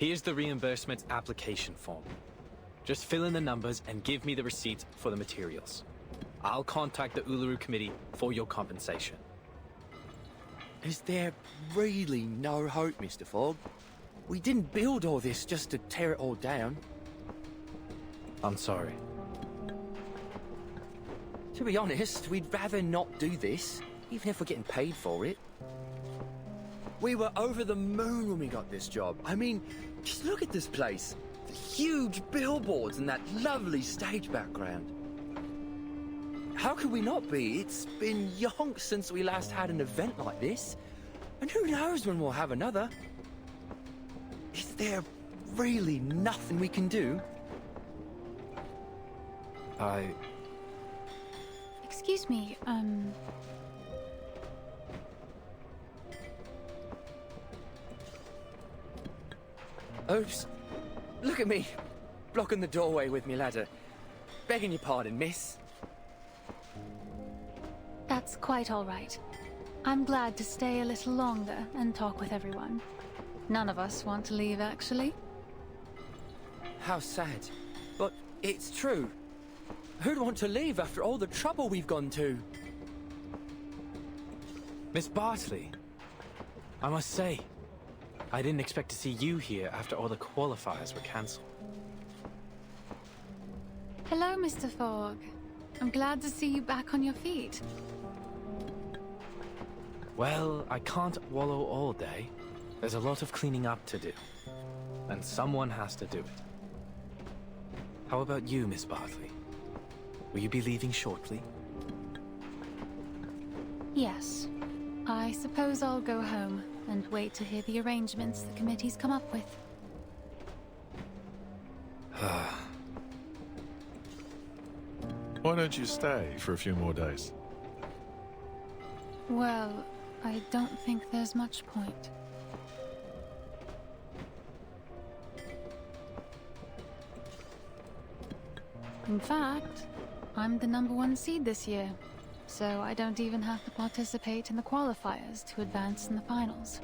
Here's the reimbursement application form. Just fill in the numbers and give me the receipt for the materials. I'll contact the Uluru Committee for your compensation. Is there really no hope, Mr. Fogg? We didn't build all this just to tear it all down. I'm sorry. To be honest, we'd rather not do this, even if we're getting paid for it. We were over the moon when we got this job. I mean, just look at this place. The huge billboards and that lovely stage background. How could we not be? It's been yonks since we last had an event like this. And who knows when we'll have another. Is there really nothing we can do? Excuse me, Oops. Look at me. Blocking the doorway with me ladder. Begging your pardon, miss. That's quite all right. I'm glad to stay a little longer and talk with everyone. None of us want to leave, actually. How sad. But it's true. Who'd want to leave after all the trouble we've gone to? Miss Bartley, I must say, I didn't expect to see you here after all the qualifiers were cancelled. Hello, Mr. Fogg. I'm glad to see you back on your feet. Well, I can't wallow all day. There's a lot of cleaning up to do. And someone has to do it. How about you, Miss Bartley? Will you be leaving shortly? Yes. I suppose I'll go home and wait to hear the arrangements the committee's come up with. Why don't you stay for a few more days? Well, I don't think there's much point. In fact, I'm the #1 seed this year, so I don't even have to participate in the qualifiers to advance in the finals.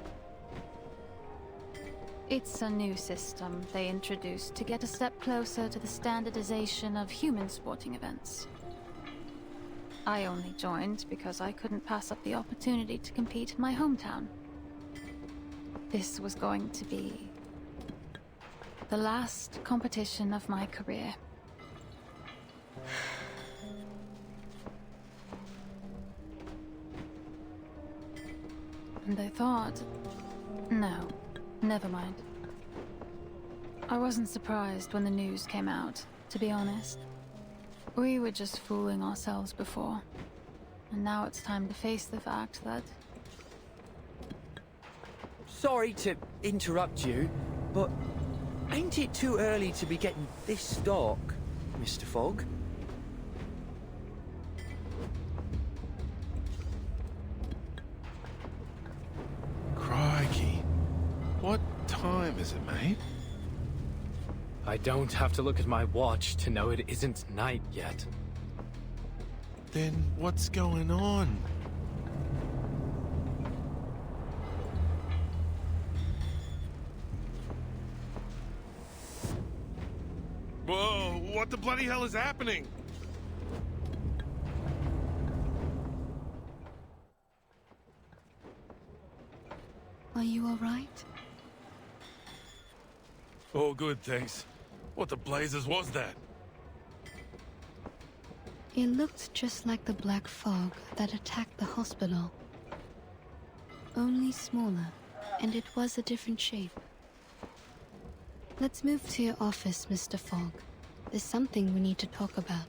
It's a new system they introduced to get a step closer to the standardization of human sporting events. I only joined because I couldn't pass up the opportunity to compete in my hometown. This was going to be the last competition of my career. And I thought, no, never mind. I wasn't surprised when the news came out, to be honest. We were just fooling ourselves before. And now it's time to face the fact that... Sorry to interrupt you, but ain't it too early to be getting this dark, Mr. Fogg? Crikey. What time is it, mate? I don't have to look at my watch to know it isn't night yet. Then what's going on? Whoa, what the bloody hell is happening? Are you all right? Oh, good, thanks. What the blazes was that? It looked just like the black fog that attacked the hospital. Only smaller, and it was a different shape. Let's move to your office, Mr. Fogg. There's something we need to talk about.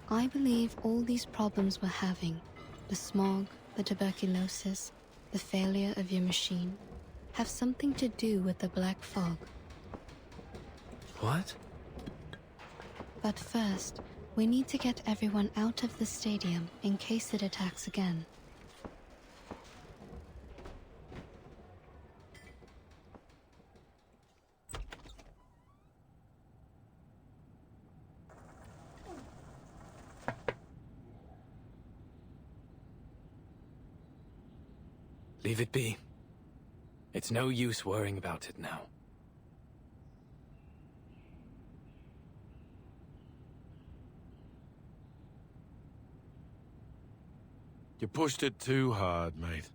I believe all these problems we're having, the smog, the tuberculosis, the failure of your machine, have something to do with the black fog. What? But first, we need to get everyone out of the stadium in case it attacks again. Leave it be. It's no use worrying about it now. You pushed it too hard, mate.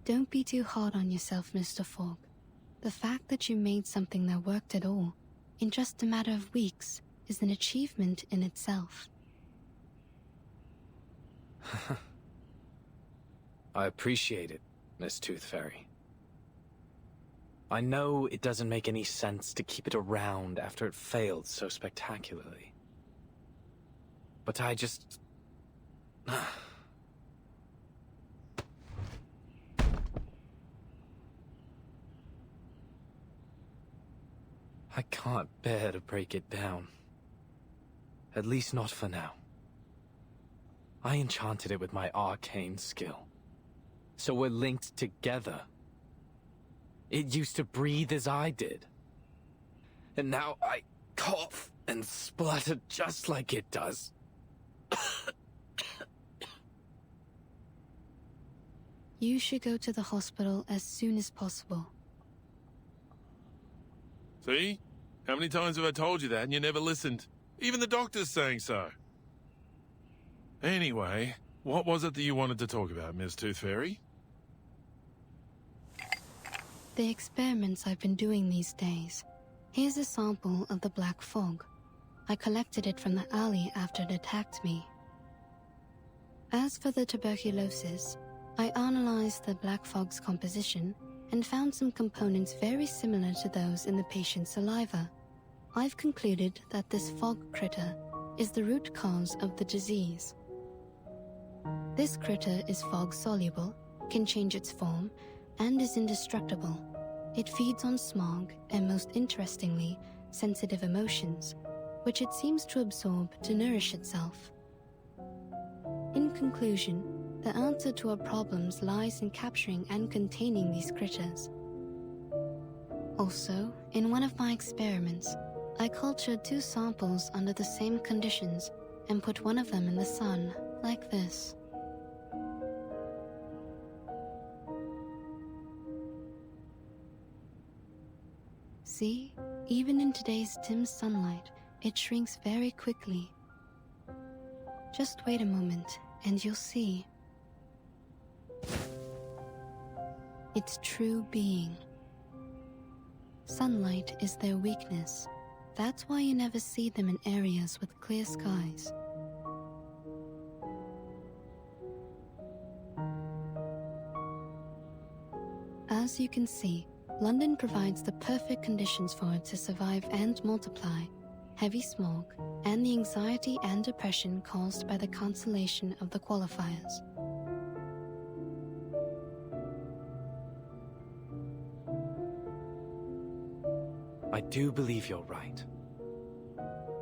Don't be too hard on yourself, Mr. Fogg. The fact that you made something that worked at all, in just a matter of weeks, is an achievement in itself. I appreciate it, Miss Tooth Fairy. I know it doesn't make any sense to keep it around after it failed so spectacularly. But I just... I can't bear to break it down. At least not for now. I enchanted it with my arcane skill. So we're linked together. It used to breathe as I did. And now I cough and splutter just like it does. You should go to the hospital as soon as possible. See? How many times have I told you that and you never listened? Even the doctor's saying so. Anyway, what was it that you wanted to talk about, Miss Tooth Fairy? The experiments I've been doing these days. Here's a sample of the black fog. I collected it from the alley after it attacked me. As for the tuberculosis, I analyzed the black fog's composition and found some components very similar to those in the patient's saliva. I've concluded that this fog critter is the root cause of the disease. This critter is fog-soluble, can change its form, and is indestructible. It feeds on smog and, most interestingly, sensitive emotions, which it seems to absorb to nourish itself. In conclusion, the answer to our problems lies in capturing and containing these critters. Also, in one of my experiments, I cultured 2 samples under the same conditions and put one of them in the sun, like this. See, even in today's dim sunlight, it shrinks very quickly. Just wait a moment, and you'll see. Its true being. Sunlight is their weakness. That's why you never see them in areas with clear skies. As you can see, London provides the perfect conditions for it to survive and multiply. Heavy smog, and the anxiety and depression caused by the cancellation of the qualifiers. I do believe you're right.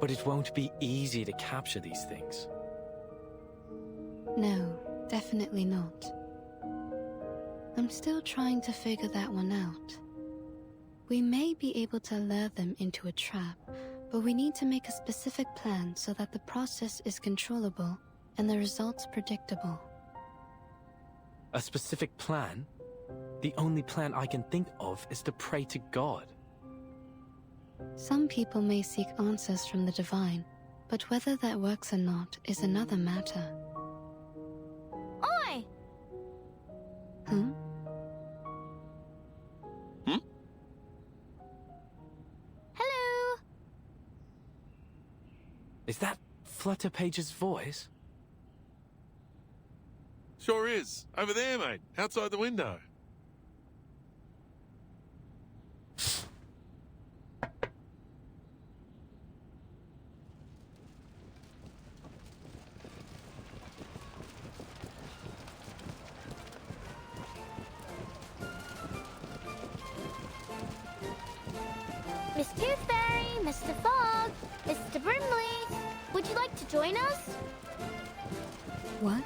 But it won't be easy to capture these things. No, definitely not. I'm still trying to figure that one out. We may be able to lure them into a trap, but we need to make a specific plan so that the process is controllable and the results predictable. A specific plan? The only plan I can think of is to pray to God. Some people may seek answers from the divine, but whether that works or not is another matter. Oi! Hmm? Hello! Is that Flutter Page's voice? Sure is. Over there, mate. Outside the window. Miss Tooth Fairy, Mr. Fogg, Mr. Brimley, would you like to join us? What?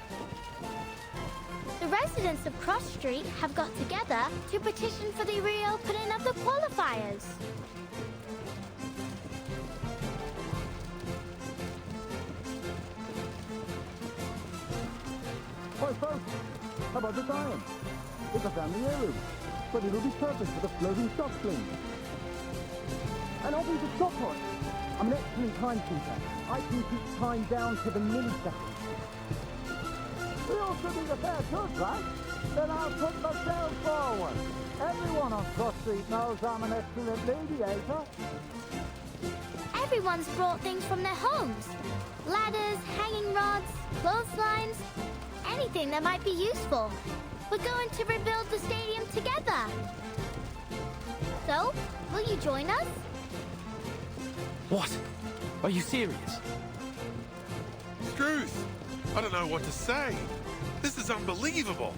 The residents of Cross Street have got together to petition for the reopening of the qualifiers. Oi, folks, how about the time? It's a family heirloom, but it'll be perfect for the floating stock fling. And I'll be the stopwatch. I'm an excellent timekeeper. I can keep time down to the millisecond. We also need a fair judge, right? Then I'll put myself forward. Everyone on Cross Street knows I'm an excellent mediator. Everyone's brought things from their homes. Ladders, hanging rods, clotheslines, anything that might be useful. We're going to rebuild the stadium together. So, will you join us? What? Are you serious? Struth! I don't know what to say. This is unbelievable.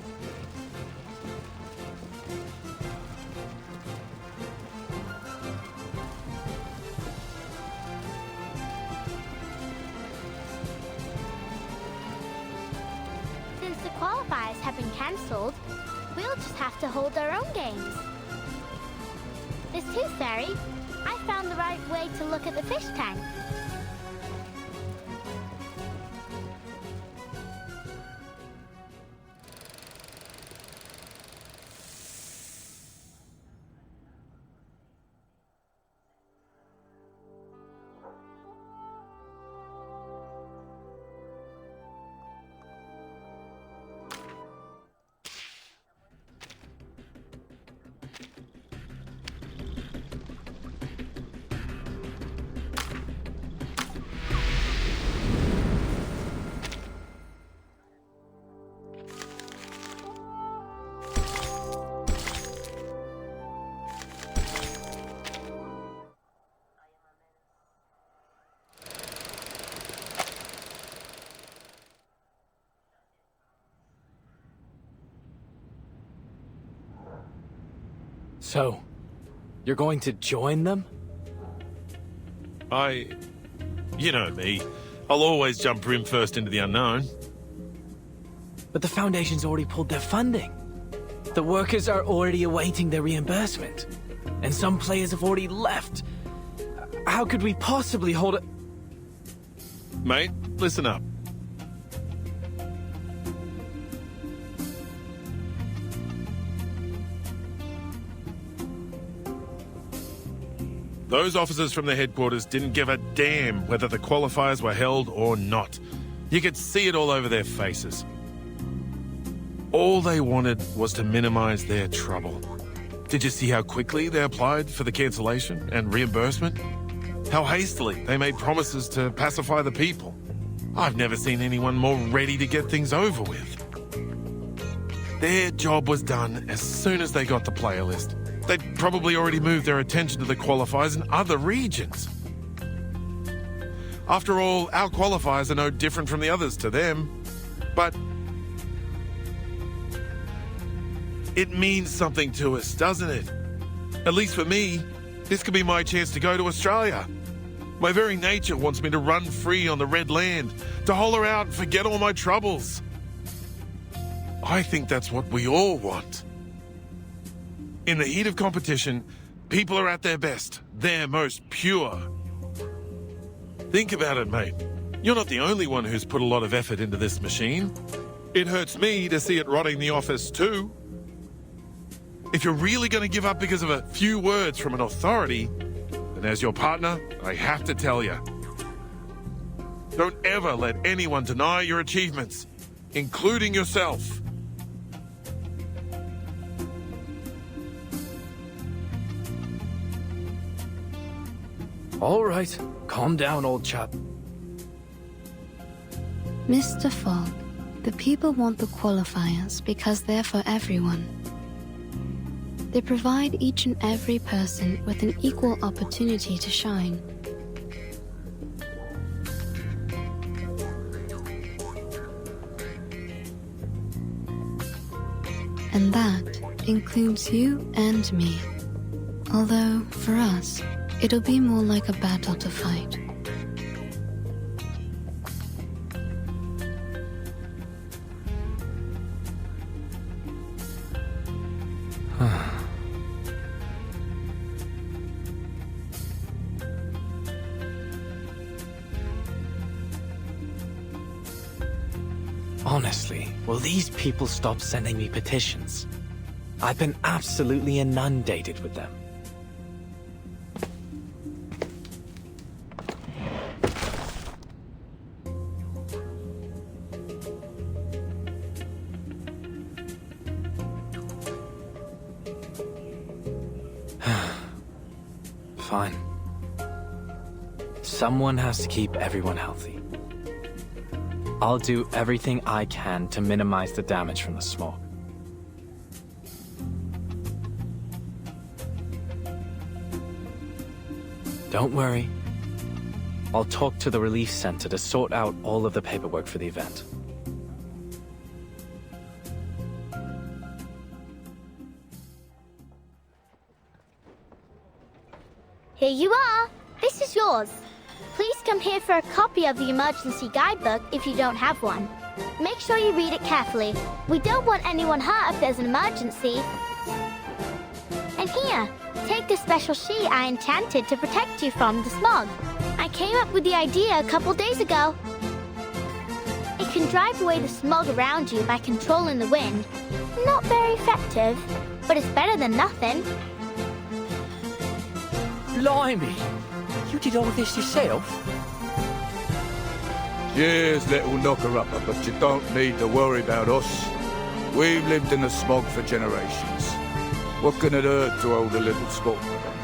Since the qualifiers have been cancelled, we'll just have to hold our own games. This Tooth Fairy, I found the right way to look at the fish tank. So, you're going to join them? You know me. I'll always jump rim first into the unknown. But the Foundation's already pulled their funding. The workers are already awaiting their reimbursement. And some players have already left. How could we possibly hold it? Mate, listen up. Those officers from the headquarters didn't give a damn whether the qualifiers were held or not. You could see it all over their faces. All they wanted was to minimize their trouble. Did you see how quickly they applied for the cancellation and reimbursement? How hastily they made promises to pacify the people. I've never seen anyone more ready to get things over with. Their job was done as soon as they got the player list. They'd probably already moved their attention to the qualifiers in other regions. After all, our qualifiers are no different from the others to them. But it means something to us, doesn't it? At least for me, this could be my chance to go to Australia. My very nature wants me to run free on the Red Land, to holler out and forget all my troubles. I think that's what we all want. In the heat of competition, people are at their best, their most pure. Think about it, mate. You're not the only one who's put a lot of effort into this machine. It hurts me to see it rotting the office too. If you're really going to give up because of a few words from an authority, then as your partner, I have to tell you. Don't ever let anyone deny your achievements, including yourself. All right, calm down, old chap. Mr. Fogg, the people want the qualifiers because they're for everyone. They provide each and every person with an equal opportunity to shine. And that includes you and me. Although, for us, it'll be more like a battle to fight. Honestly, will these people stop sending me petitions? I've been absolutely inundated with them. Fine. Someone has to keep everyone healthy. I'll do everything I can to minimize the damage from the smog. Don't worry. I'll talk to the relief center to sort out all of the paperwork for the event. Here you are. This is yours. Please come here for a copy of the emergency guidebook if you don't have one. Make sure you read it carefully. We don't want anyone hurt if there's an emergency. And here, take this special sheet I enchanted to protect you from the smog. I came up with the idea a couple days ago. It can drive away the smog around you by controlling the wind. Not very effective, but it's better than nothing. Blimey! You did all this yourself? Cheers, little knocker-upper, but you don't need to worry about us. We've lived in the smog for generations. What can it hurt to hold a little sport event?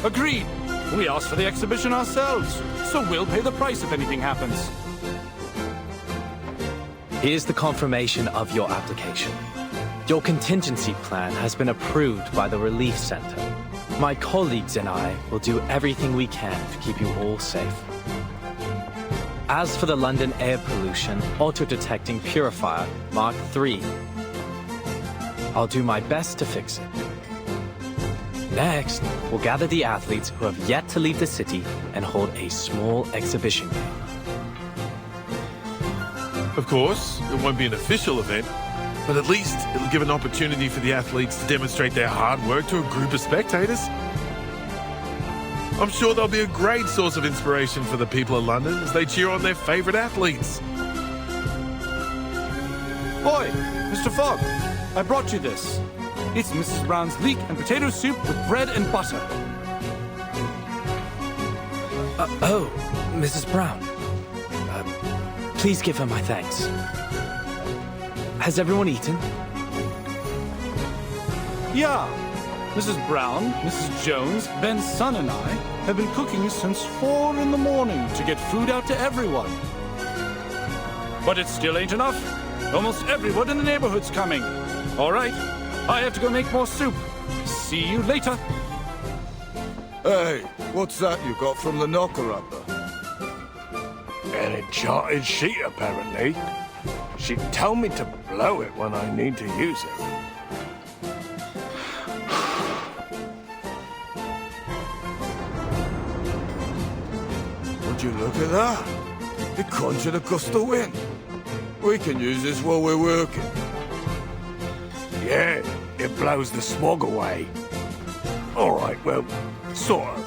Agreed. We asked for the exhibition ourselves, so we'll pay the price if anything happens. Here's the confirmation of your application. Your contingency plan has been approved by the Relief Center. My colleagues and I will do everything we can to keep you all safe. As for the London air pollution auto-detecting purifier Mark III, I'll do my best to fix it. Next, we'll gather the athletes who have yet to leave the city and hold a small exhibition game. Of course, it won't be an official event, but at least it'll give an opportunity for the athletes to demonstrate their hard work to a group of spectators. I'm sure they'll be a great source of inspiration for the people of London as they cheer on their favourite athletes. Boy, Mr. Fogg, I brought you this. It's Mrs. Brown's leek and potato soup with bread and butter. Oh, Mrs. Brown. Please give her my thanks. Has everyone eaten? Yeah. Mrs. Brown, Mrs. Jones, Ben's son and I have been cooking since 4 in the morning to get food out to everyone. But it still ain't enough. Almost everyone in the neighborhood's coming. All right, I have to go make more soup. See you later. Hey, what's that you got from the knocker-upper? An enchanted sheet, apparently. She told me to blow it when I need to use it. Would you look at that? It conjured a gust of wind. We can use this while we're working. Yeah, it blows the smog away. All right, well, sort of.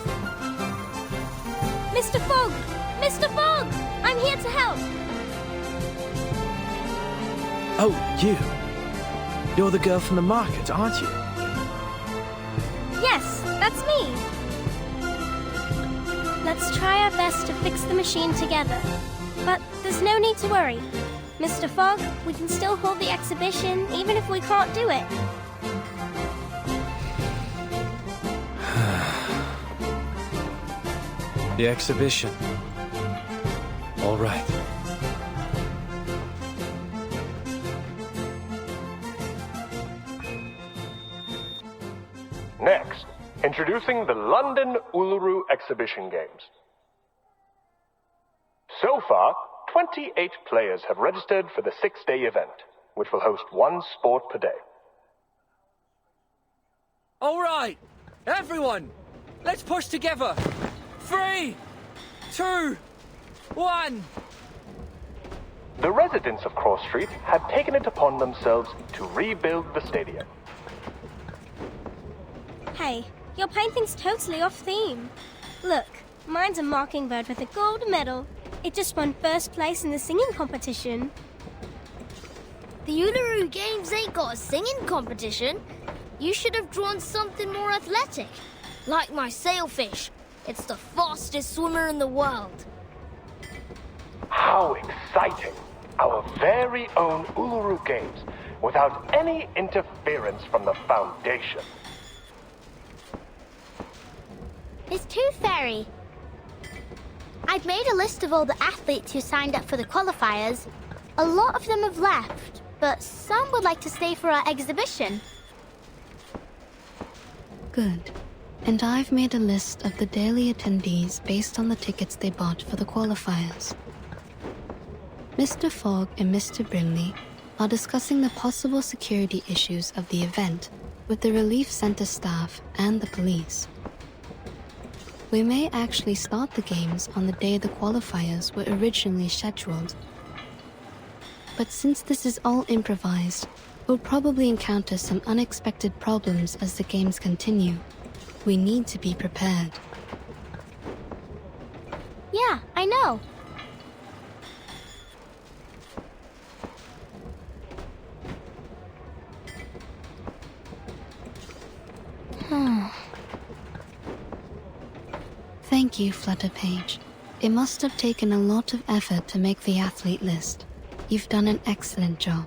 Mr. Fogg! Mr. Fogg! I'm here to help! Oh, you. You're the girl from the market, aren't you? Yes, that's me. Let's try our best to fix the machine together. But there's no need to worry. Mr. Fogg, we can still hold the exhibition even if we can't do it. The exhibition. All right. Next, introducing the London Uluru Exhibition Games. So far, 28 players have registered for the 6-day event, which will host one sport per day. All right, everyone, let's push together. 3, 2, 1. The residents of Cross Street had taken it upon themselves to rebuild the stadium. Hey, your painting's totally off theme. Look, mine's a mockingbird with a gold medal. It just won first place in the singing competition. The Uluru Games ain't got a singing competition. You should have drawn something more athletic. Like my sailfish. It's the fastest swimmer in the world. How exciting! Our very own Uluru Games, without any interference from the Foundation. It's Tooth Fairy. I've made a list of all the athletes who signed up for the qualifiers. A lot of them have left, but some would like to stay for our exhibition. Good. And I've made a list of the daily attendees based on the tickets they bought for the qualifiers. Mr. Fogg and Mr. Brimley are discussing the possible security issues of the event with the Relief Center staff and the police. We may actually start the games on the day the qualifiers were originally scheduled. But since this is all improvised, we'll probably encounter some unexpected problems as the games continue. We need to be prepared. Yeah, I know. Thank you, Flutterpage. It must have taken a lot of effort to make the athlete list. You've done an excellent job.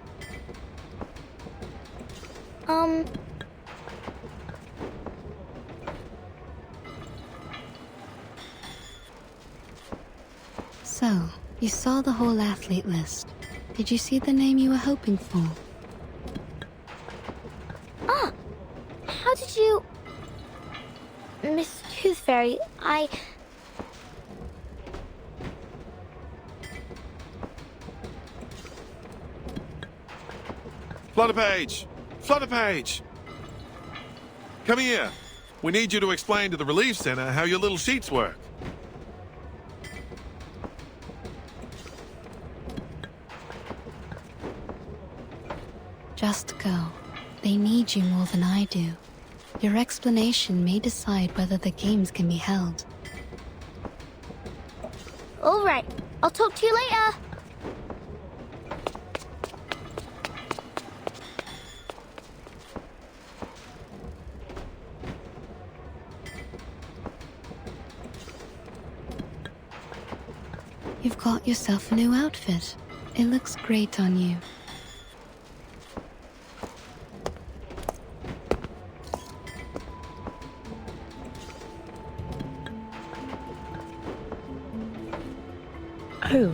So, you saw the whole athlete list. Did you see the name you were hoping for? Ah! How did you... Miss Tooth Fairy, Flutterpage! Flutterpage! Come here. We need you to explain to the Relief Center how your little sheets work. Just go. They need you more than I do. Your explanation may decide whether the games can be held. All right. I'll talk to you later. You've got yourself a new outfit. It looks great on you. Oh,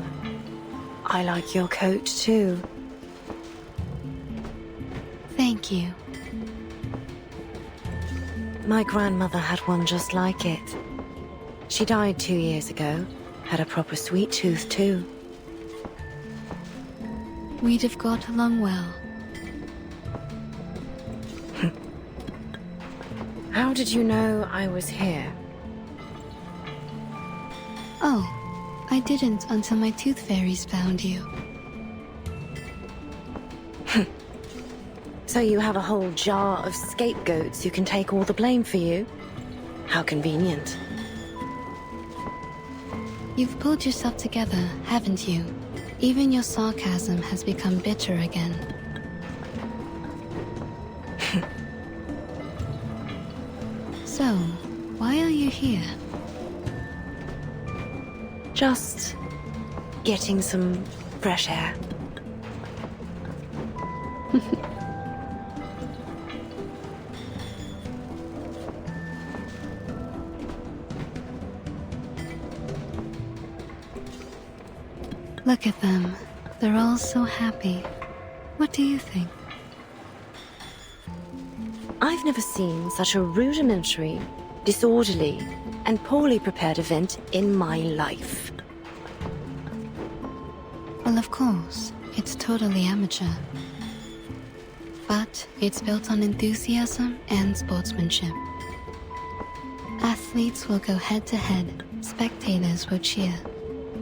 I like your coat too. Thank you. My grandmother had one just like it. She died 2 years ago. Had a proper sweet tooth too. We'd have got along well. How did you know I was here? Oh, I didn't until my tooth fairies found you. So you have a whole jar of scapegoats who can take all the blame for you? How convenient. You've pulled yourself together, haven't you? Even your sarcasm has become bitter again. So, why are you here? Just getting some fresh air. Look at them. They're all so happy. What do you think? I've never seen such a rudimentary, disorderly, and poorly prepared event in my life. Well, of course, it's totally amateur. But it's built on enthusiasm and sportsmanship. Athletes will go head-to-head, spectators will cheer,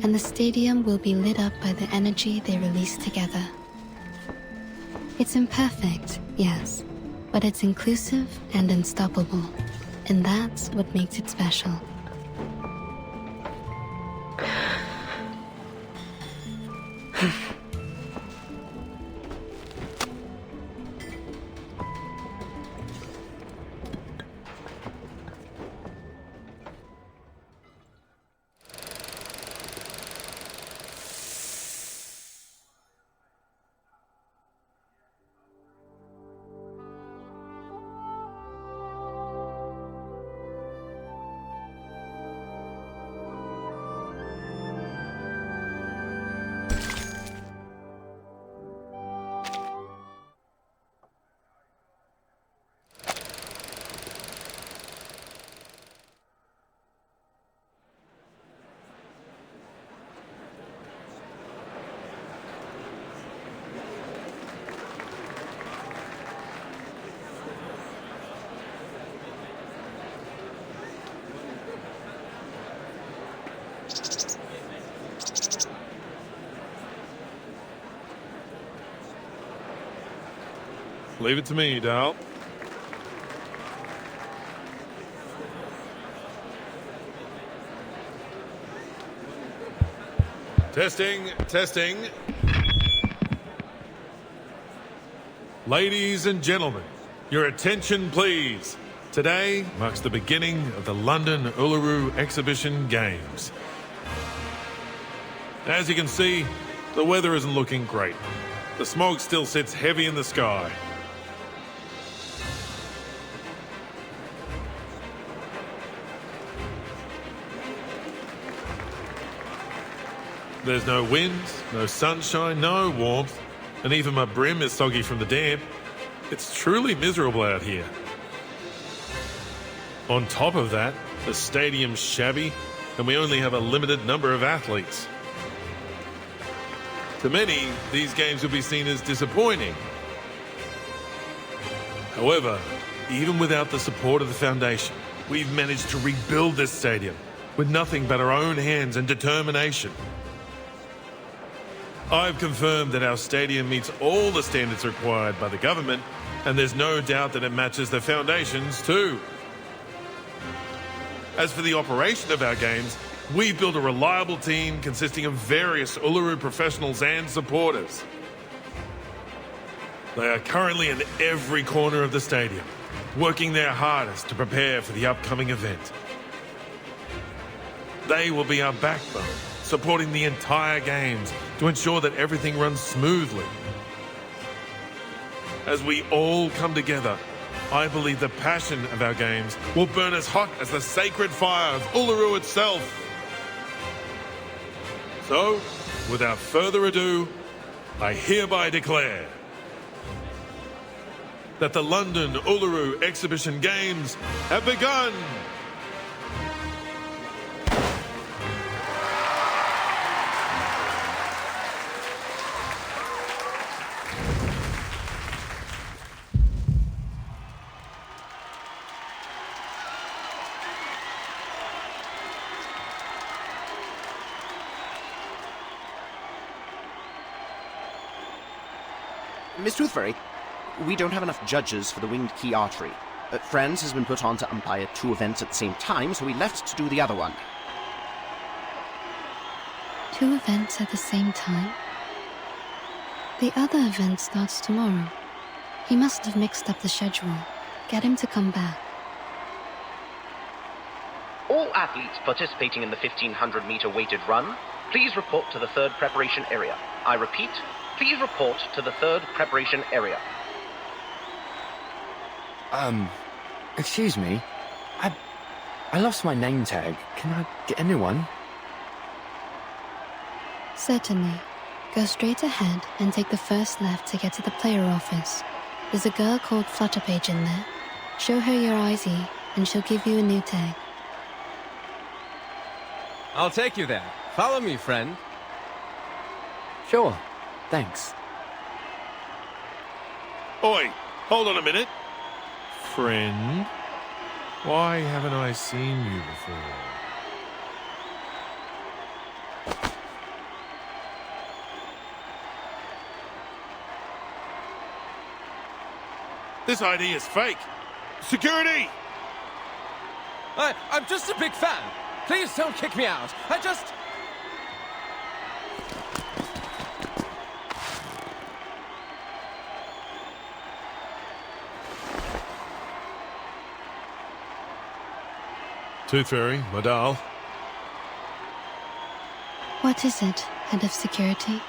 and the stadium will be lit up by the energy they release together. It's imperfect, yes, but it's inclusive and unstoppable, and that's what makes it special. Leave it to me, Dal. Testing, testing. Ladies and gentlemen, your attention please. Today marks the beginning of the London Uluru Exhibition Games. As you can see, the weather isn't looking great. The smog still sits heavy in the sky. There's no wind, no sunshine, no warmth, and even my brim is soggy from the damp. It's truly miserable out here. On top of that, the stadium's shabby, and we only have a limited number of athletes. To many, these games will be seen as disappointing. However, even without the support of the Foundation, we've managed to rebuild this stadium with nothing but our own hands and determination. I've confirmed that our stadium meets all the standards required by the government, and there's no doubt that it matches the Foundation's too. As for the operation of our games, we've built a reliable team consisting of various Uluru professionals and supporters. They are currently in every corner of the stadium, working their hardest to prepare for the upcoming event. They will be our backbone, supporting the entire games to ensure that everything runs smoothly. As we all come together, I believe the passion of our games will burn as hot as the sacred fire of Uluru itself. So, without further ado, I hereby declare that the London Uluru Exhibition Games have begun! Miss Toothfairy, we don't have enough judges for the Winged Key Archery. Franz has been put on to umpire 2 events at the same time, so we left to do the other one. 2 events at the same time? The other event starts tomorrow. He must have mixed up the schedule. Get him to come back. All athletes participating in the 1500-meter weighted run, please report to the 3rd preparation area. I repeat, please report to the 3rd preparation area. Excuse me. I lost my name tag. Can I get a new one? Certainly. Go straight ahead and take the first left to get to the player office. There's a girl called Flutterpage in there. Show her your ID and she'll give you a new tag. I'll take you there. Follow me, friend. Sure. Thanks. Oi, hold on a minute. Friend, why haven't I seen you before? This ID is fake. Security! I'm just a big fan. Please don't kick me out. Tooth Fairy, Madal. What is it, Head of Security?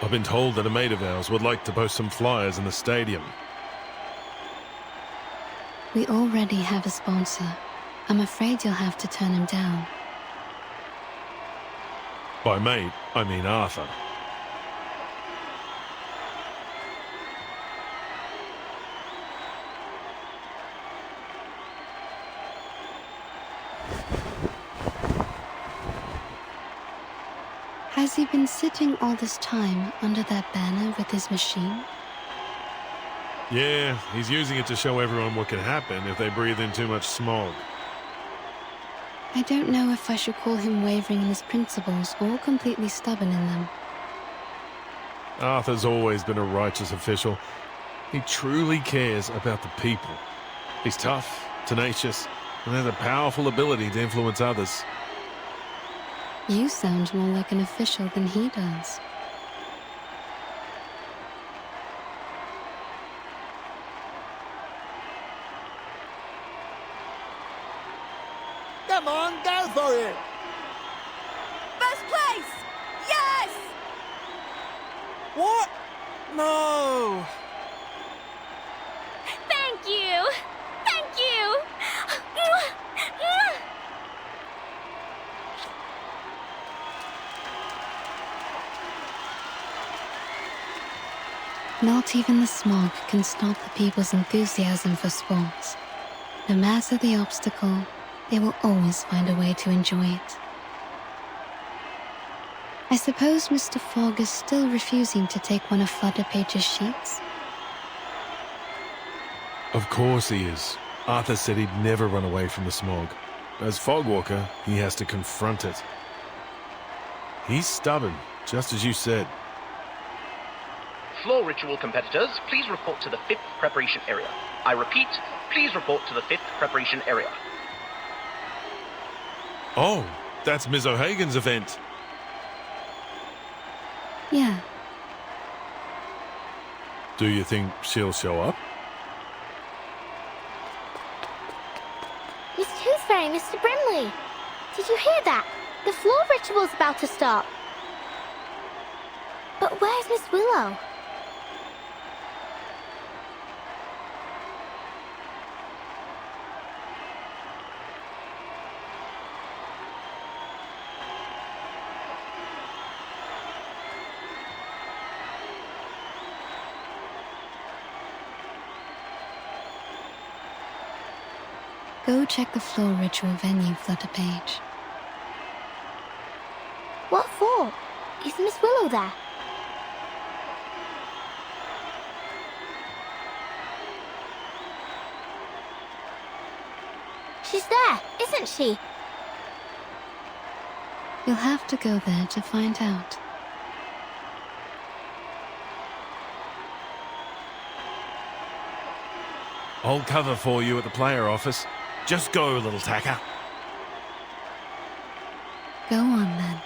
I've been told that a mate of ours would like to post some flyers in the stadium. We already have a sponsor. I'm afraid you'll have to turn him down. By mate, I mean Arthur. Has he been sitting all this time under that banner with his machine? Yeah, he's using it to show everyone what can happen if they breathe in too much smog. I don't know if I should call him wavering in his principles or completely stubborn in them. Arthur's always been a righteous official. He truly cares about the people. He's tough, tenacious, and has a powerful ability to influence others. You sound more like an official than he does. Come on, go for it! First place! Yes! What? No! Thank you! Thank you! Not even the smog can stop the people's enthusiasm for sports. No matter the obstacle, they will always find a way to enjoy it. I suppose Mr. Fogg is still refusing to take one of Flutter Page's sheets? Of course he is. Arthur said he'd never run away from the smog. As Fogwalker, he has to confront it. He's stubborn, just as you said. Floor ritual competitors, please report to the 5th preparation area. I repeat, please report to the 5th preparation area. Oh, that's Ms. O'Hagan's event. Yeah. Do you think she'll show up? Miss Tooth Fairy, Mr. Brimley. Did you hear that? The floor ritual's about to start. But where's Miss Willow? Go check the floor ritual venue, Flutter Page. What for? Is Miss Willow there? She's there, isn't she? You'll have to go there to find out. I'll cover for you at the player office. Just go, little tacker. Go on, then.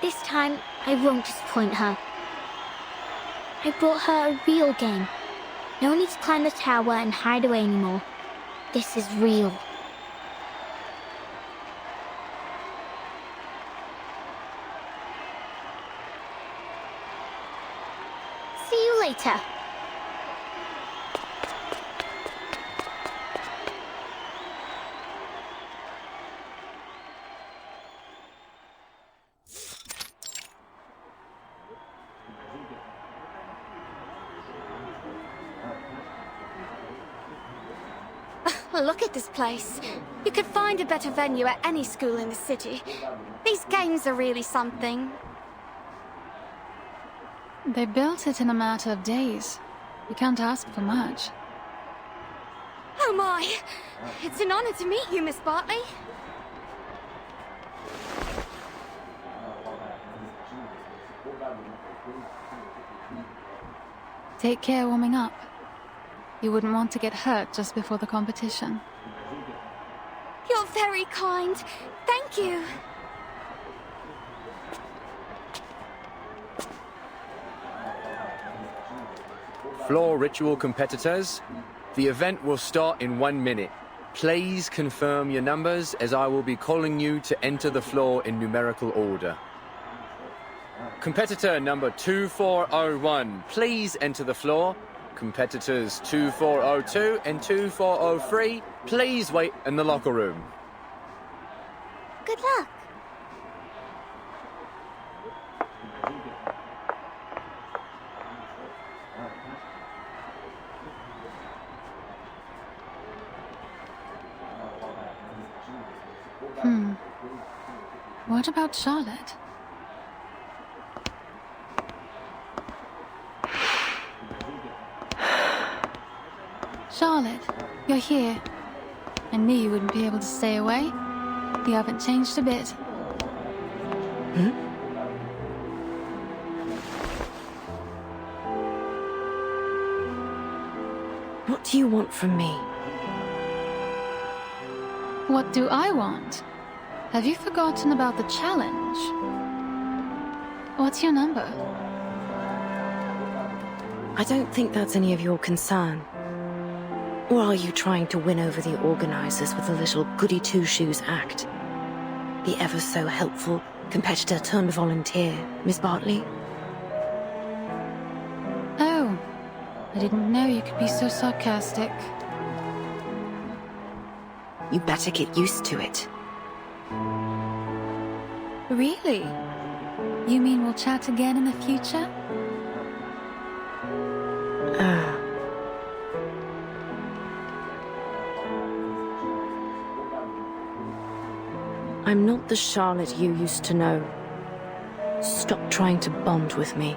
This time, I won't disappoint her. I brought her a real game. No need to climb the tower and hide away anymore. This is real. See you later. Look at this place. You could find a better venue at any school in the city. These games are really something. They built it in a matter of days. You can't ask for much. Oh my! It's an honor to meet you, Miss Bartley. Take care warming up. You wouldn't want to get hurt just before the competition. You're very kind. Thank you. Floor ritual competitors, the event will start in 1 minute. Please confirm your numbers as I will be calling you to enter the floor in numerical order. Competitor number 2401, please enter the floor. Competitors 2402 and 2403, please wait in the locker room. Good luck. What about Charlotte? Charlotte, you're here. I knew you wouldn't be able to stay away. You haven't changed a bit. Hmm? What do you want from me? What do I want? Have you forgotten about the challenge? What's your number? I don't think that's any of your concern. Or are you trying to win over the organizers with a little goody-two-shoes act? The ever-so-helpful competitor-turned-volunteer, Miss Bartley? Oh, I didn't know you could be so sarcastic. You better get used to it. Really? You mean we'll chat again in the future? I'm not the Charlotte you used to know. Stop trying to bond with me.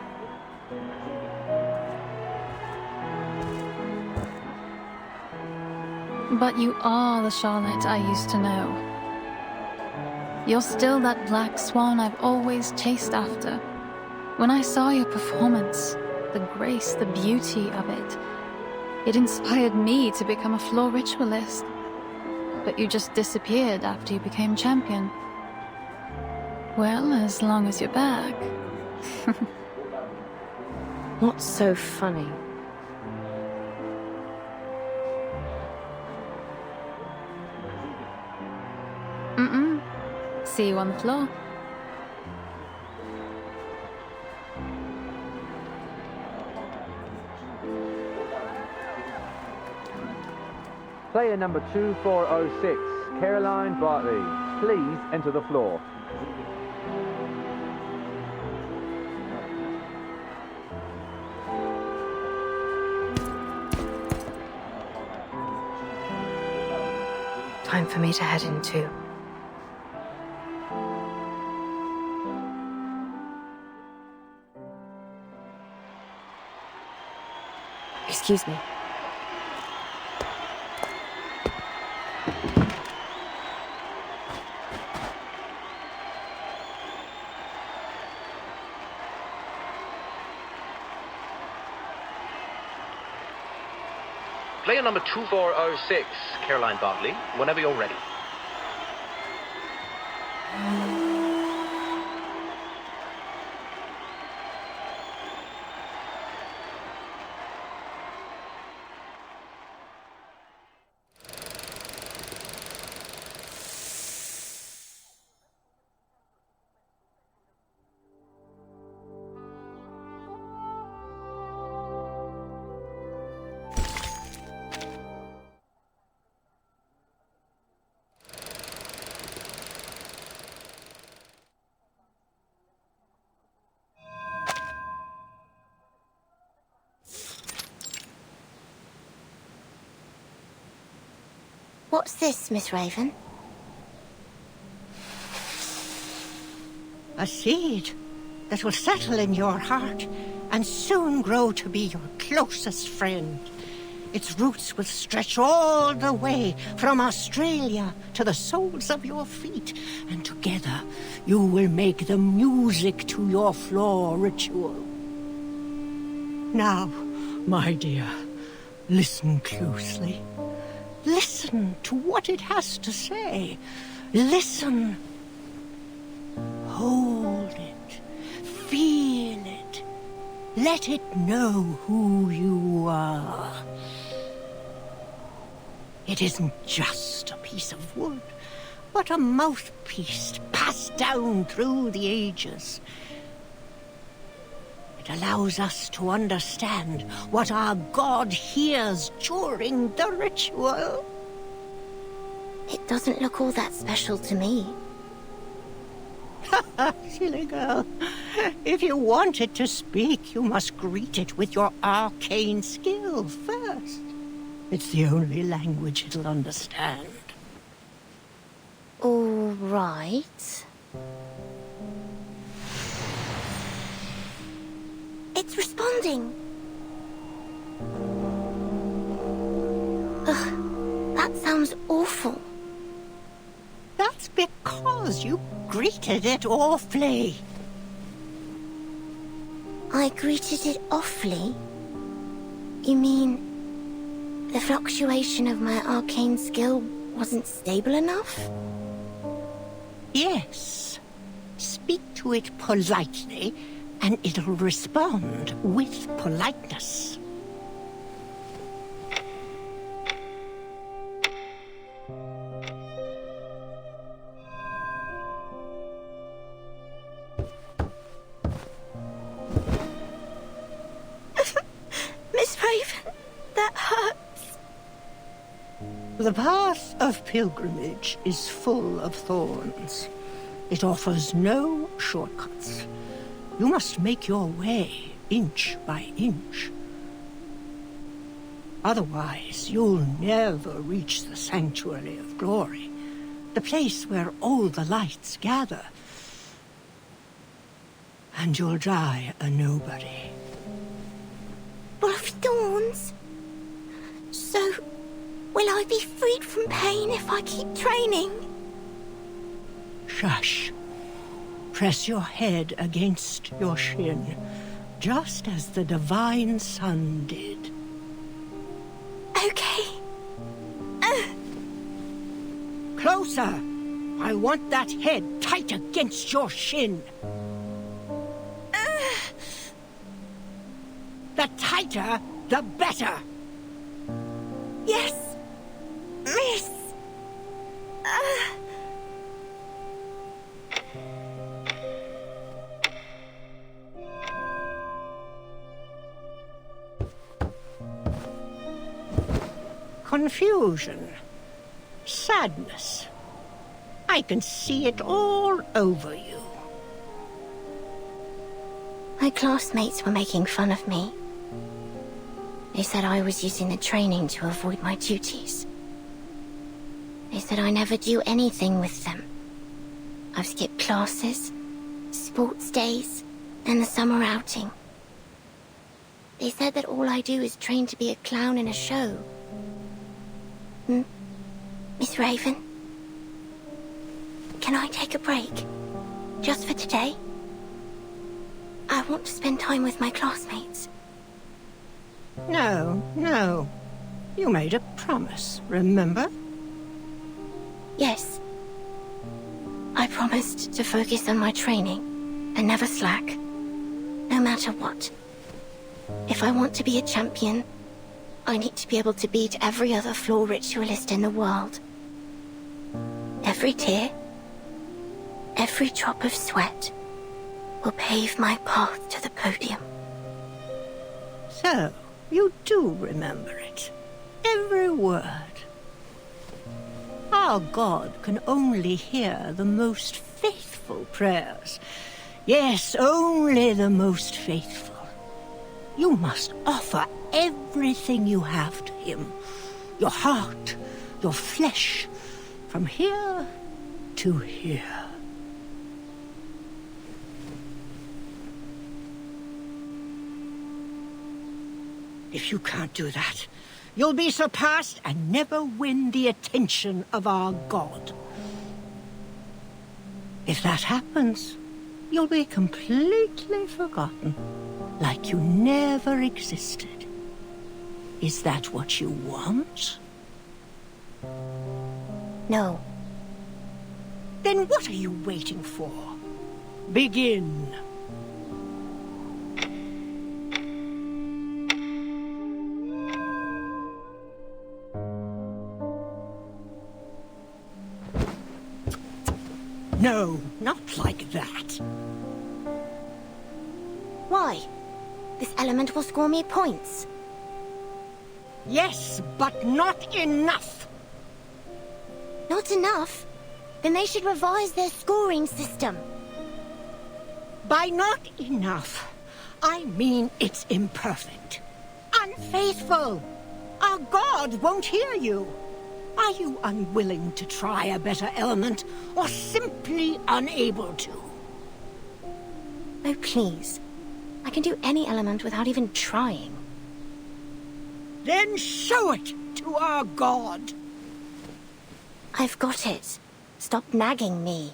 But you are the Charlotte I used to know. You're still that black swan I've always chased after. When I saw your performance, the grace, the beauty of it, it inspired me to become a floor ritualist. But you just disappeared after you became champion. Well, as long as you're back. What's so funny? See you on the floor. Player number 2406, Caroline Bartley. Please enter the floor. Time for me to head in too. Excuse me. Player number 2406, Caroline Bartley, whenever you're ready. What's this, Miss Raven? A seed that will settle in your heart and soon grow to be your closest friend. Its roots will stretch all the way from Australia to the soles of your feet, and together you will make the music to your floor ritual. Now, my dear, listen closely. Listen to what it has to say. Listen. Hold it. Feel it. Let it know who you are. It isn't just a piece of wood, but a mouthpiece passed down through the ages. It allows us to understand what our God hears during the ritual. It doesn't look all that special to me. Silly girl. If you want it to speak, you must greet it with your arcane skill first. It's the only language it'll understand. All right. It's responding. Ugh, that sounds sounds awful. That's because you greeted it awfully. I greeted it awfully? You mean the fluctuation of my arcane skill wasn't stable enough? Yes. Speak to it politely, and it'll respond with politeness. Miss Raven, that hurts. The path of pilgrimage is full of thorns. It offers no shortcuts. You must make your way, inch by inch. Otherwise, you'll never reach the Sanctuary of Glory, the place where all the lights gather. And you'll die a nobody. Full of thorns? So, will I be freed from pain if I keep training? Shush. Press your head against your shin, just as the divine sun did. Okay. Closer! I want that head tight against your shin. The tighter, the better. Yes, miss. Confusion. Sadness. I can see it all over you. My classmates were making fun of me. They said I was using the training to avoid my duties. They said I never do anything with them. I've skipped classes, sports days, and the summer outing. They said that all I do is train to be a clown in a show. Miss Raven? Can I take a break? Just for today? I want to spend time with my classmates. No, no. You made a promise, remember? Yes. I promised to focus on my training and never slack, no matter what. If I want to be a champion, I need to be able to beat every other floor ritualist in the world. Every tear, every drop of sweat will pave my path to the podium. So, you do remember it. Every word. Our God can only hear the most faithful prayers. Yes, only the most faithful. You must offer everything you have to him. Your heart, your flesh, from here to here. If you can't do that, you'll be surpassed and never win the attention of our God. If that happens, you'll be completely forgotten, like you never existed. Is that what you want? No. Then what are you waiting for? Begin. No, not like that. Why? This element will score me points. Yes, but not enough. Not enough? Then they should revise their scoring system. By not enough, I mean it's imperfect. Unfaithful. Our God won't hear you. Are you unwilling to try a better element, or simply unable to? Oh, please. I can do any element without even trying. Then show it to our God. I've got it. Stop nagging me.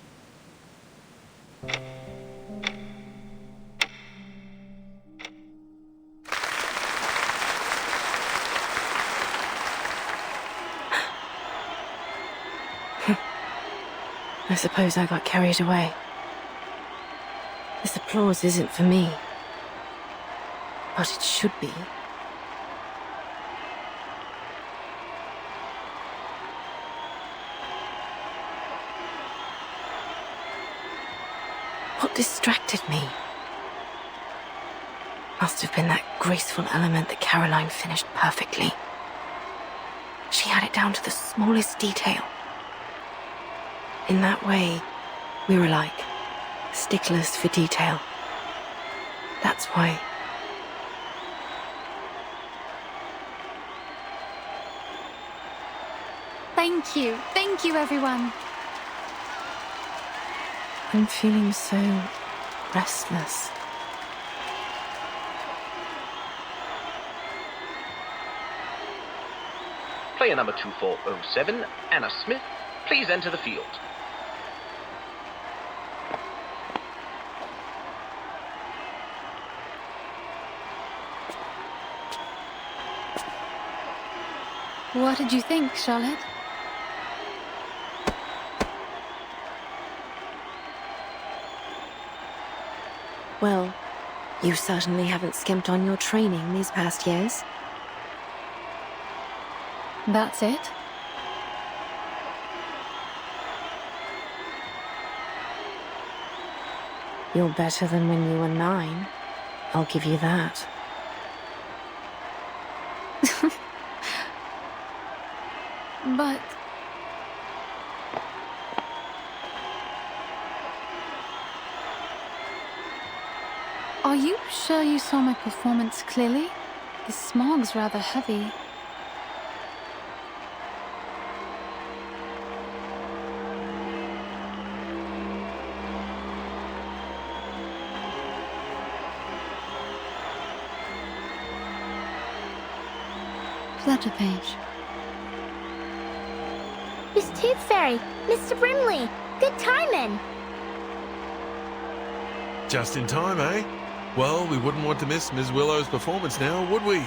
I suppose I got carried away. This applause isn't for me. But it should be. What distracted me? Must have been that graceful element that Caroline finished perfectly. She had it down to the smallest detail. In that way, we were like sticklers for detail. That's why. Thank you everyone. I'm feeling so restless. Player number 2407, Anna Smith, please enter the field. What did you think, Charlotte? Well, you certainly haven't skimped on your training these past years. That's it? You're better than when you were 9. I'll give you that. But... Are you sure you saw my performance clearly? The smog's rather heavy. Flutterpage. Miss Tooth Fairy, Mr. Brimley, good timing. Just in time, eh? Well, we wouldn't want to miss Ms. Willow's performance now, would we?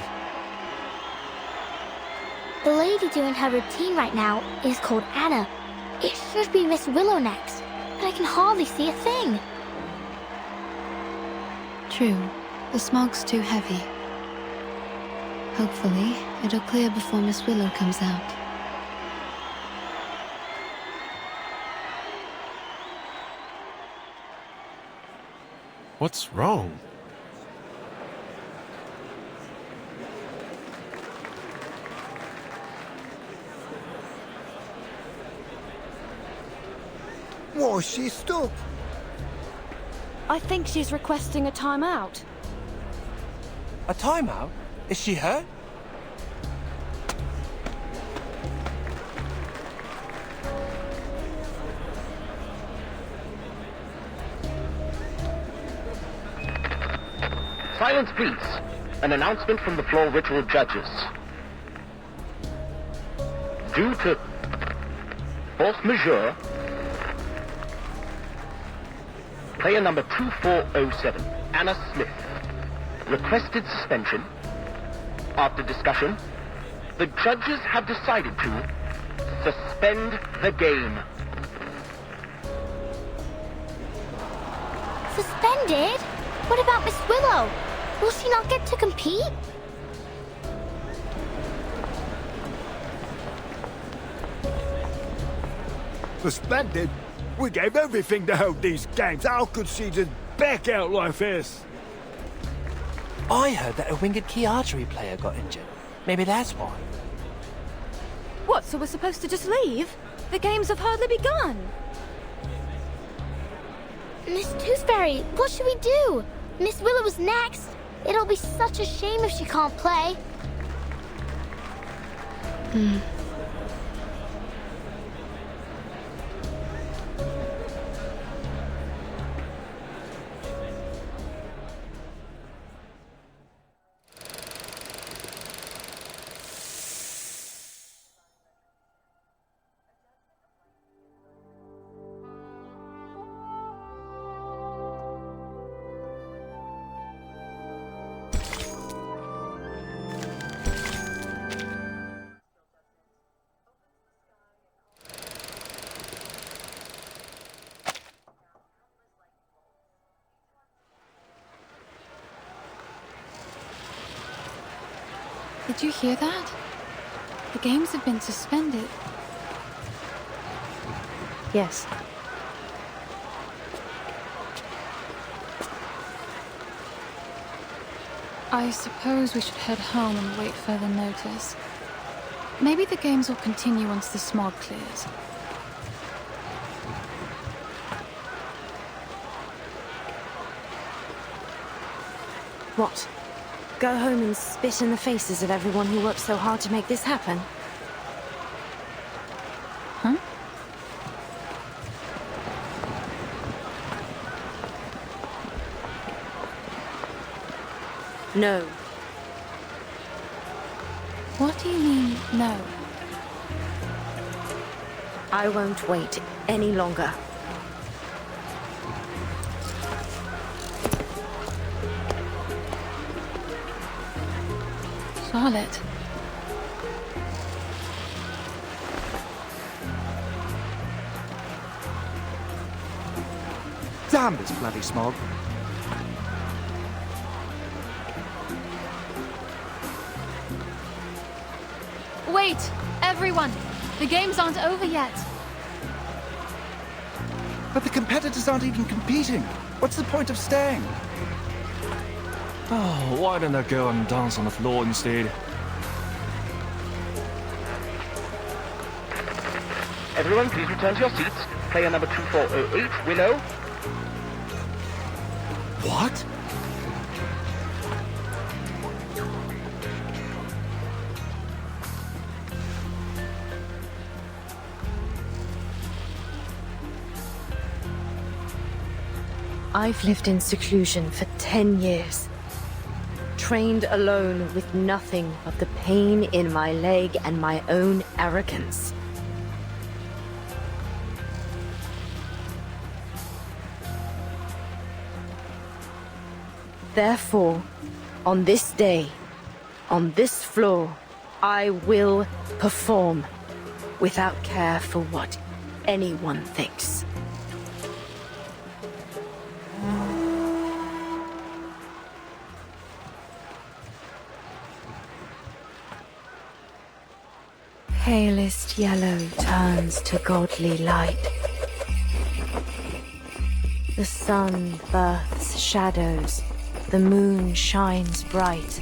The lady doing her routine right now is called Anna. It should be Miss Willow next, but I can hardly see a thing. True. The smog's too heavy. Hopefully, it'll clear before Miss Willow comes out. What's wrong? Why, she's stuck. I think she's requesting a timeout. A timeout? Is she hurt? Silence, please. An announcement from the floor ritual judges. Due to force majeure, player number 2407, Anna Smith, requested suspension. After discussion, the judges have decided to suspend the game. Suspended? What about Miss Willow? Will she not get to compete? Suspended? We gave everything to hold these games. How could she just back out like this? I heard that a winged key archery player got injured. Maybe that's why. What, so we're supposed to just leave? The games have hardly begun. Miss Tooth Fairy, what should we do? Miss Willow's next. It'll be such a shame if she can't play. Did you hear that? The games have been suspended. Yes. I suppose we should head home and wait further notice. Maybe the games will continue once the smog clears. What? Go home and spit in the faces of everyone who worked so hard to make this happen? Huh? No. What do you mean, no? I won't wait any longer. Charlotte. Damn this bloody smog. Wait! Everyone! The games aren't over yet! But the competitors aren't even competing. What's the point of staying? Oh, why don't I go and dance on the floor instead? Everyone, please return to your seats. Player number 2408, Willow. What? I've lived in seclusion for 10 years. Trained alone with nothing but the pain in my leg and my own arrogance. Therefore, on this day, on this floor, I will perform without care for what anyone thinks. Palest yellow turns to godly light. The sun births shadows, the moon shines bright.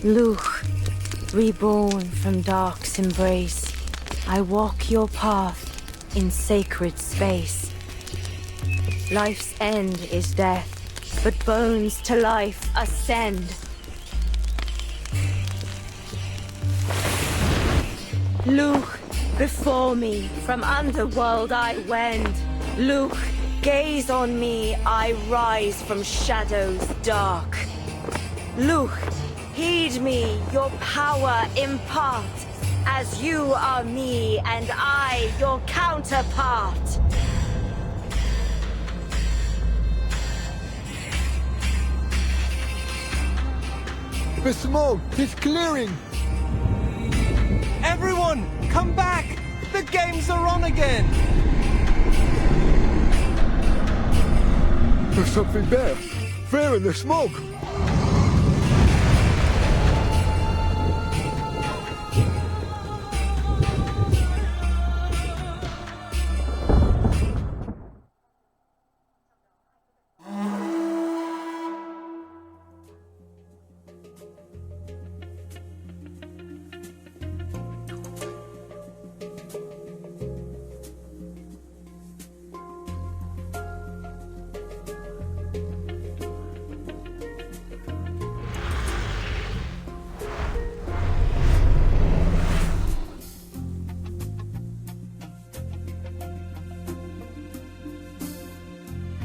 Luch, reborn from dark's embrace, I walk your path in sacred space. Life's end is death, but bones to life ascend. Luch, before me, from underworld I wend. Luch, gaze on me, I rise from shadows dark. Luch, heed me, your power impart, as you are me and I your counterpart. The smog is clearing! Everyone, come back! The games are on again! There's something there. There in the smog.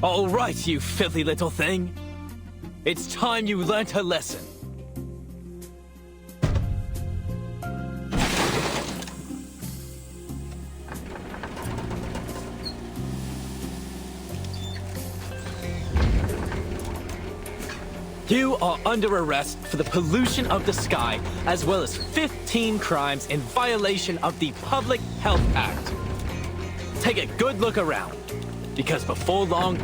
All right, you filthy little thing. It's time you learnt a lesson. You are under arrest for the pollution of the sky, as well as 15 crimes in violation of the Public Health Act. Take a good look around, because before long,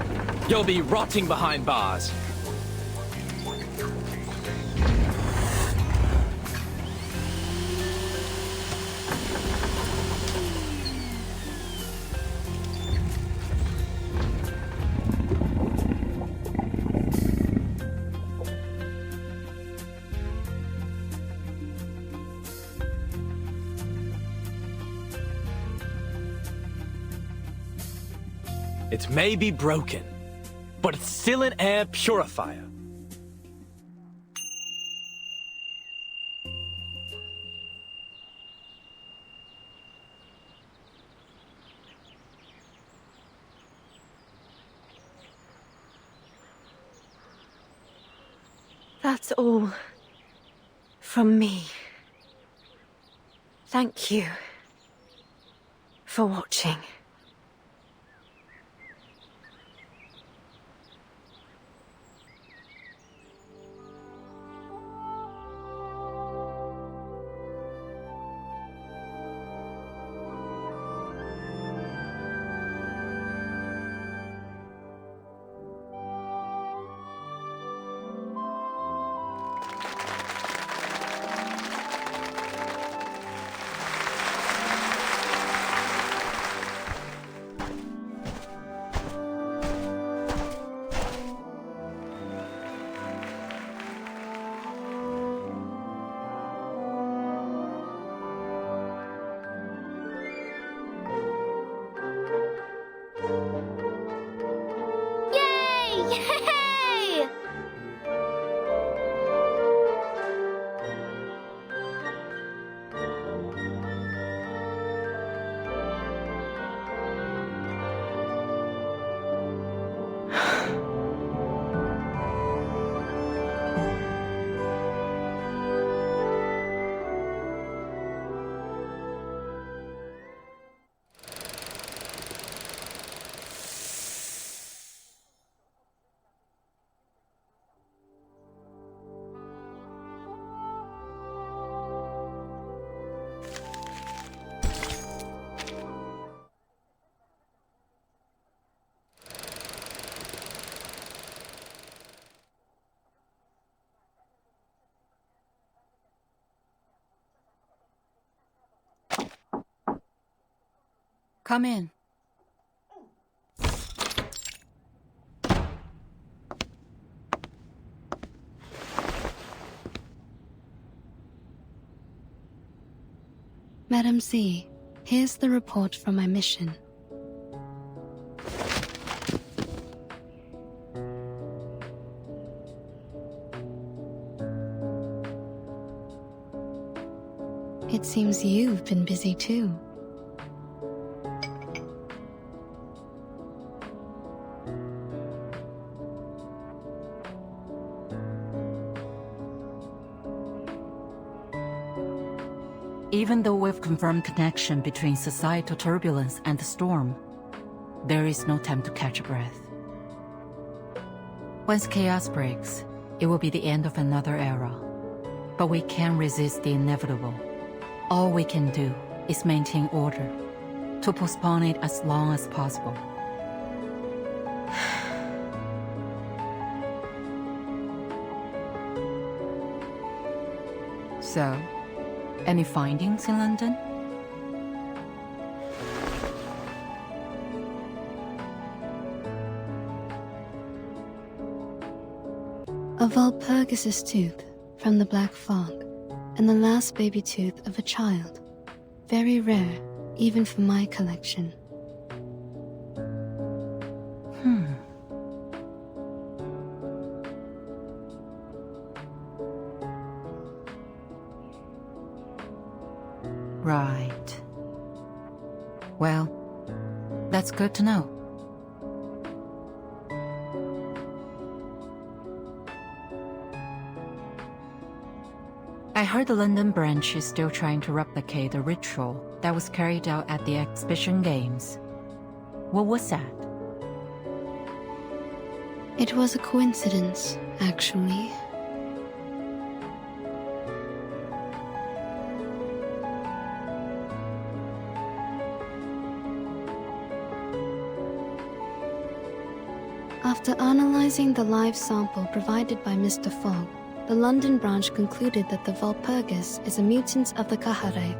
you'll be rotting behind bars. It may be broken, but it's still an air purifier. That's all from me. Thank you for watching. Yay! Come in. Madam Z, here's the report from my mission. It seems you've been busy too. Even though we've confirmed connection between societal turbulence and the storm, there is no time to catch a breath. Once chaos breaks, it will be the end of another era. But we can't resist the inevitable. All we can do is maintain order, to postpone it as long as possible. So, any findings in London? A Walpurgis tooth from the Black Fog, and the last baby tooth of a child. Very rare, even for my collection. Right. Well, that's good to know. I heard the London branch is still trying to replicate the ritual that was carried out at the exhibition games. What was that? It was a coincidence, actually. After analyzing the live sample provided by Mr. Fogg, the London branch concluded that the Walpurgis is a mutant of the Kahare,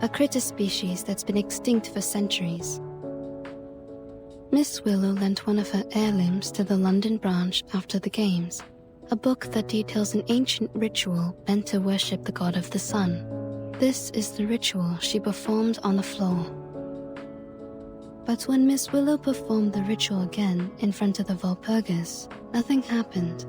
a critter species that's been extinct for centuries. Miss Willow lent one of her heirlooms to the London branch after the games, a book that details an ancient ritual meant to worship the god of the sun. This is the ritual she performed on the floor. But when Miss Willow performed the ritual again in front of the Walpurgis, nothing happened.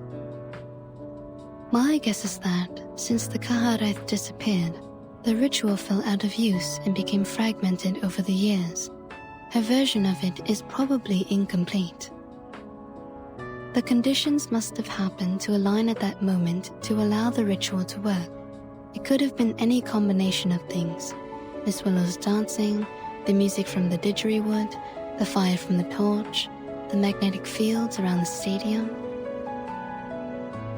My guess is that, since the Kaharaith disappeared, the ritual fell out of use and became fragmented over the years. Her version of it is probably incomplete. The conditions must have happened to align at that moment to allow the ritual to work. It could have been any combination of things. Miss Willow's dancing, the music from the didgeridoo, the fire from the torch, the magnetic fields around the stadium.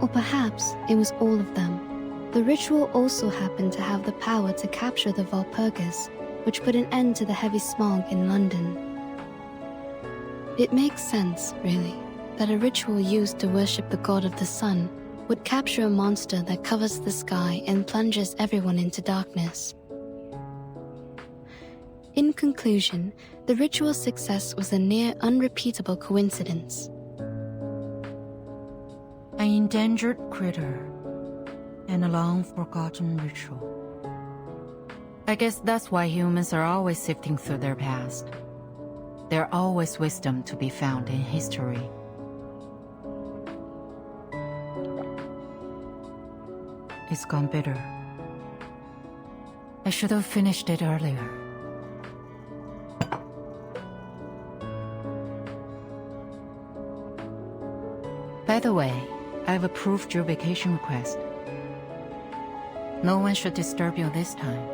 Or perhaps it was all of them. The ritual also happened to have the power to capture the Walpurgis, which put an end to the heavy smog in London. It makes sense, really, that a ritual used to worship the god of the sun would capture a monster that covers the sky and plunges everyone into darkness. In conclusion, the ritual's success was a near unrepeatable coincidence. An endangered critter and a long-forgotten ritual. I guess that's why humans are always sifting through their past. There's always wisdom to be found in history. It's gone bitter. I should have finished it earlier. By the way, I've approved your vacation request. No one should disturb you this time.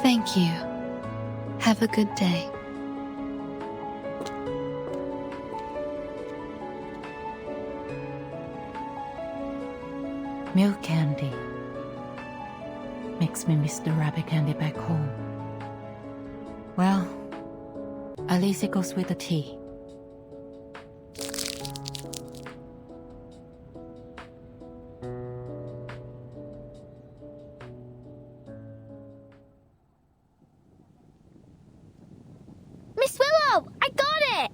Thank you. Have a good day. Milk candy makes me miss the rabbit candy back home. Well, at least it goes with the tea. Miss Willow! I got it!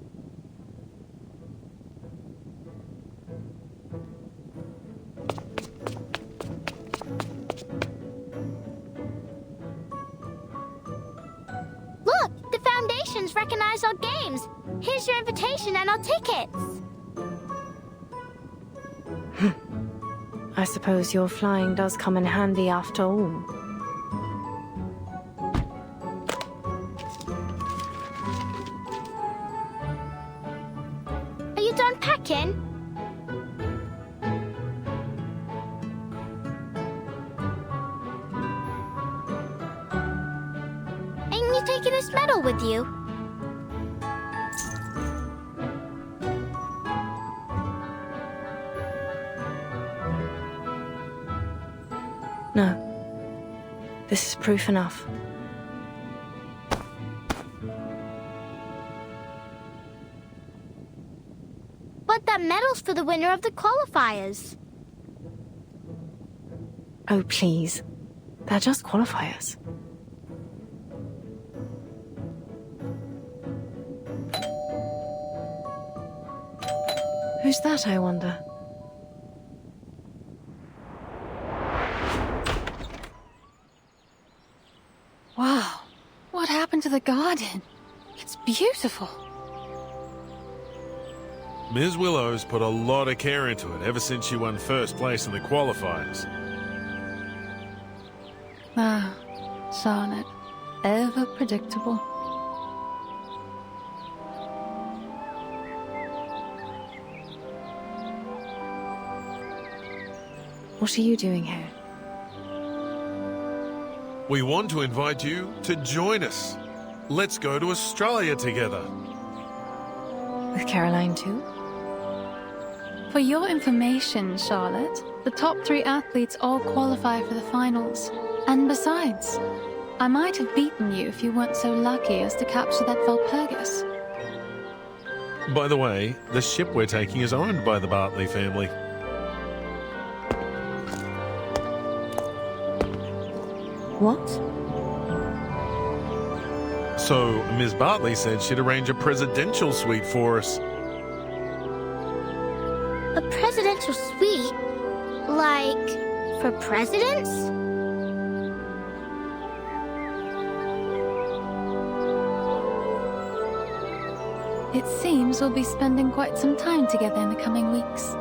Look! The Foundation's recognized our games! Here's your invitation and our tickets! I suppose your flying does come in handy after all. Are you done packing? Ain't you taking this medal with you? No. This is proof enough. But that medal's for the winner of the qualifiers. Oh, please. They're just qualifiers. Who's that, I wonder? Wow, what happened to the garden? It's beautiful. Ms. Willow's put a lot of care into it ever since she won first place in the qualifiers. Ah, Sonnet. Ever predictable. What are you doing here? We want to invite you to join us. Let's go to Australia together. With Caroline too? For your information, Charlotte, the top 3 athletes all qualify for the finals. And besides, I might have beaten you if you weren't so lucky as to capture that Walpurgis. By the way, the ship we're taking is owned by the Bartley family. What? So, Ms. Bartley said she'd arrange a presidential suite for us. A presidential suite? Like, for presidents? It seems we'll be spending quite some time together in the coming weeks.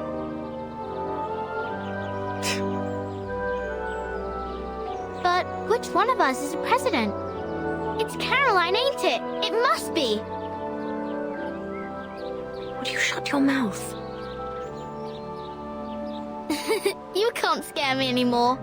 But which one of us is the president? It's Caroline, ain't it? It must be! Would you shut your mouth? You can't scare me anymore.